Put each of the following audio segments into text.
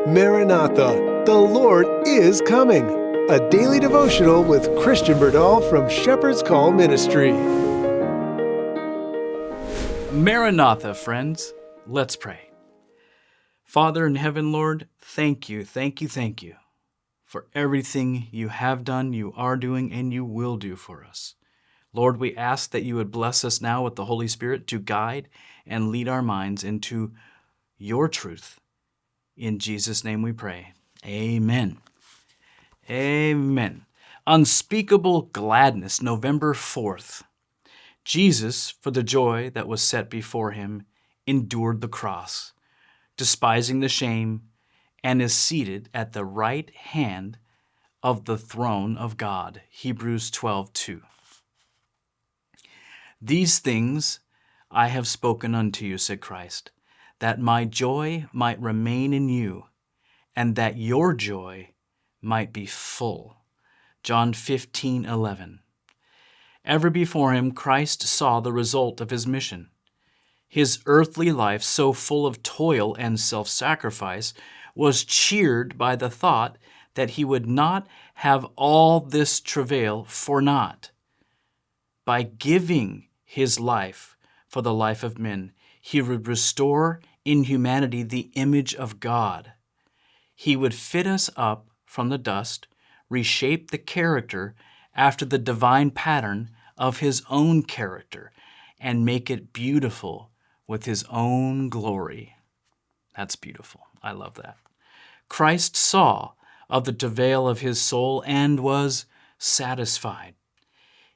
Maranatha, the Lord is coming. A daily devotional with Christian Burdall from Shepherd's Call Ministry. Maranatha, friends. Let's pray. Father in heaven, Lord, thank you for everything you have done, you are doing, and you will do for us. Lord, we ask that you would bless us now with the Holy Spirit to guide and lead our minds into your truth. In Jesus' name we pray. Amen. Amen. Unspeakable Gladness, November 4th. Jesus, for the joy that was set before him, endured the cross, despising the shame, and is seated at the right hand of the throne of God. Hebrews 12:2. These things I have spoken unto you, said Christ, that my joy might remain in you, and that your joy might be full. John 15:11. Ever before him, Christ saw the result of his mission. His earthly life, so full of toil and self-sacrifice, was cheered by the thought that he would not have all this travail for naught. By giving his life for the life of men, he would restore in humanity the image of God. He would fit us up from the dust, reshape the character after the divine pattern of his own character, and make it beautiful with his own glory. That's beautiful. I love that. Christ saw of the travail of his soul and was satisfied.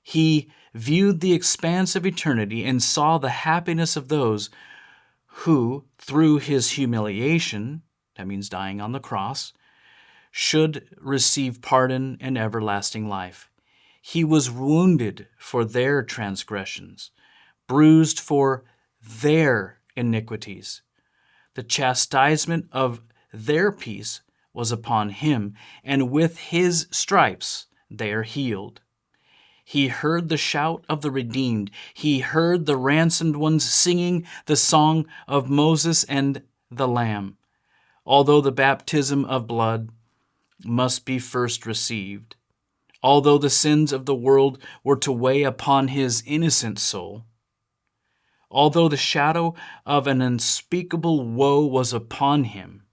He viewed the expanse of eternity and saw the happiness of those who, through his humiliation, that means dying on the cross, should receive pardon and everlasting life. He was wounded for their transgressions, bruised for their iniquities. The chastisement of their peace was upon him, and with his stripes they are healed. He heard the shout of the redeemed. He heard the ransomed ones singing the song of Moses and the Lamb. Although the baptism of blood must be first received, although the sins of the world were to weigh upon his innocent soul, although the shadow of an unspeakable woe was upon him,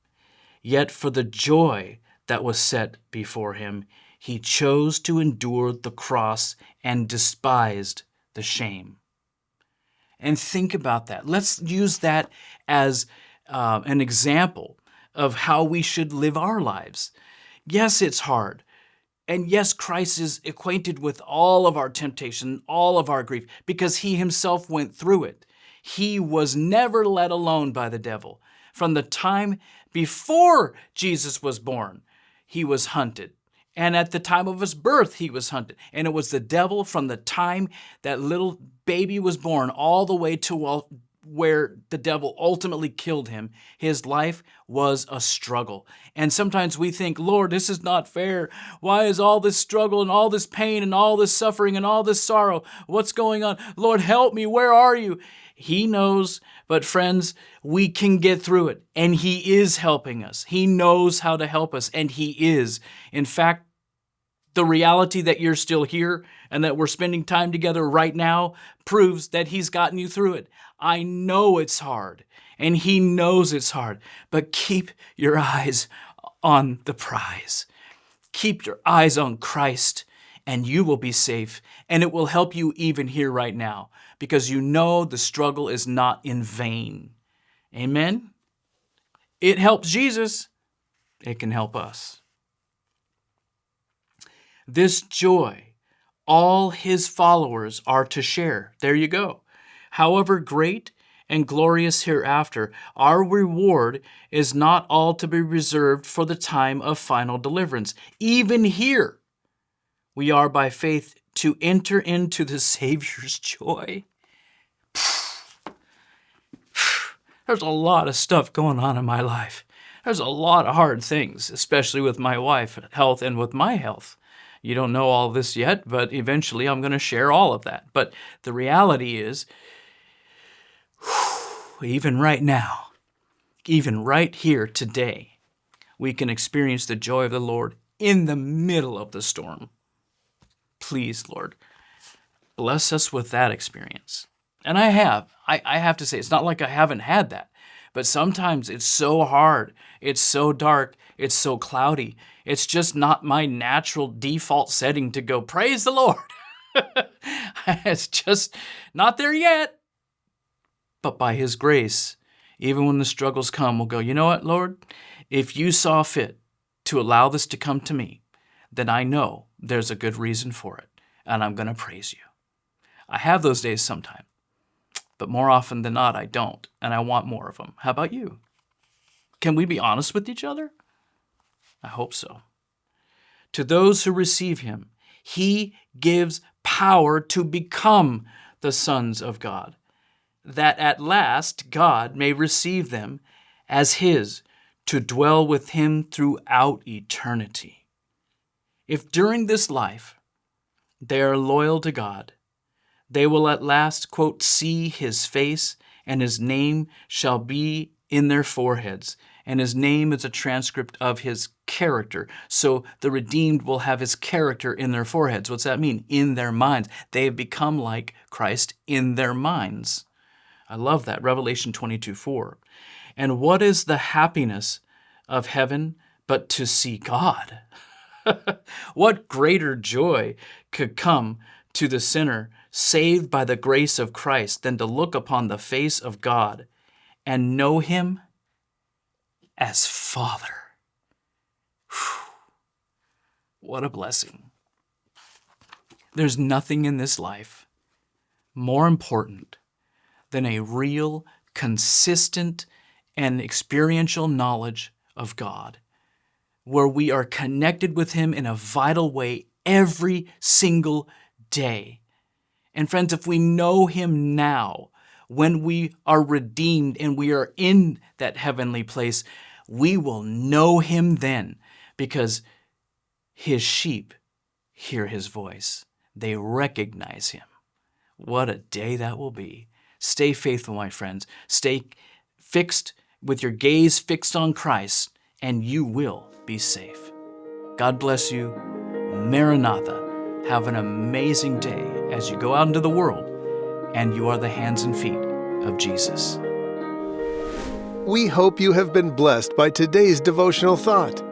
yet for the joy that was set before him, he chose to endure the cross and despised the shame. And think about that. Let's use that as an example of how we should live our lives. Yes, it's hard. And yes, Christ is acquainted with all of our temptation, all of our grief, because he himself went through it. He was never let alone by the devil. From the time before Jesus was born, he was hunted. And at the time of his birth, he was hunted. And it was the devil from the time that little baby was born all the way to where the devil ultimately killed him. His life was a struggle. And sometimes we think, Lord, this is not fair. Why is all this struggle and all this pain and all this suffering and all this sorrow? What's going on? Lord, help me. Where are you? He knows, but friends, we can get through it. And he is helping us. He knows how to help us, and he is. In fact, the reality that you're still here and that we're spending time together right now proves that he's gotten you through it. I know it's hard, and he knows it's hard, but keep your eyes on the prize. Keep your eyes on Christ, and you will be safe, and it will help you even here right now, because you know the struggle is not in vain. Amen? It helps Jesus. It can help us. This joy, all his followers are to share. There you go. However great and glorious hereafter, our reward is not all to be reserved for the time of final deliverance. Even here, we are by faith to enter into the Savior's joy. There's a lot of stuff going on in my life. There's a lot of hard things, especially with my wife's health and with my health. You don't know all this yet, but eventually I'm going to share all of that. But the reality is, even right now, even right here today, we can experience the joy of the Lord in the middle of the storm. Please, Lord, bless us with that experience. And I have to say, it's not like I haven't had that, but sometimes it's so hard, it's so dark, it's so cloudy. It's just not my natural default setting to go, praise the Lord. It's just not there yet. But by His grace, even when the struggles come, we'll go, you know what, Lord? If you saw fit to allow this to come to me, then I know there's a good reason for it, and I'm going to praise you. I have those days sometimes, but more often than not, I don't, and I want more of them. How about you? Can we be honest with each other? I hope so. To those who receive Him, He gives power to become the sons of God, that at last God may receive them as His, to dwell with Him throughout eternity. If during this life they are loyal to God, they will at last, quote, see His face, and His name shall be in their foreheads. And His name is a transcript of His character. So the redeemed will have His character in their foreheads. What's that mean? In their minds. They have become like Christ in their minds. I love that. Revelation 22:4. And what is the happiness of heaven but to see God? What greater joy could come to the sinner saved by the grace of Christ than to look upon the face of God and know Him as Father? Whew. What a blessing. There's nothing in this life more important than a real, consistent, and experiential knowledge of God, where we are connected with Him in a vital way every single day. And friends, if we know Him now, when we are redeemed and we are in that heavenly place, we will know Him then, because His sheep hear His voice. They recognize Him. What a day that will be. Stay faithful, my friends. Stay fixed with your gaze fixed on Christ, and you will be safe. God bless you. Maranatha. Have an amazing day as you go out into the world and you are the hands and feet of Jesus. We hope you have been blessed by today's devotional thought.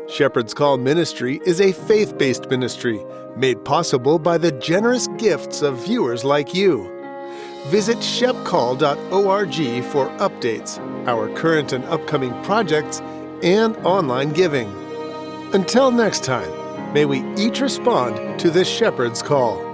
Shepherd's Call Ministry is a faith-based ministry made possible by the generous gifts of viewers like you. Visit shepcall.org for updates, our current and upcoming projects, and online giving. Until next time, may we each respond to the Shepherd's Call.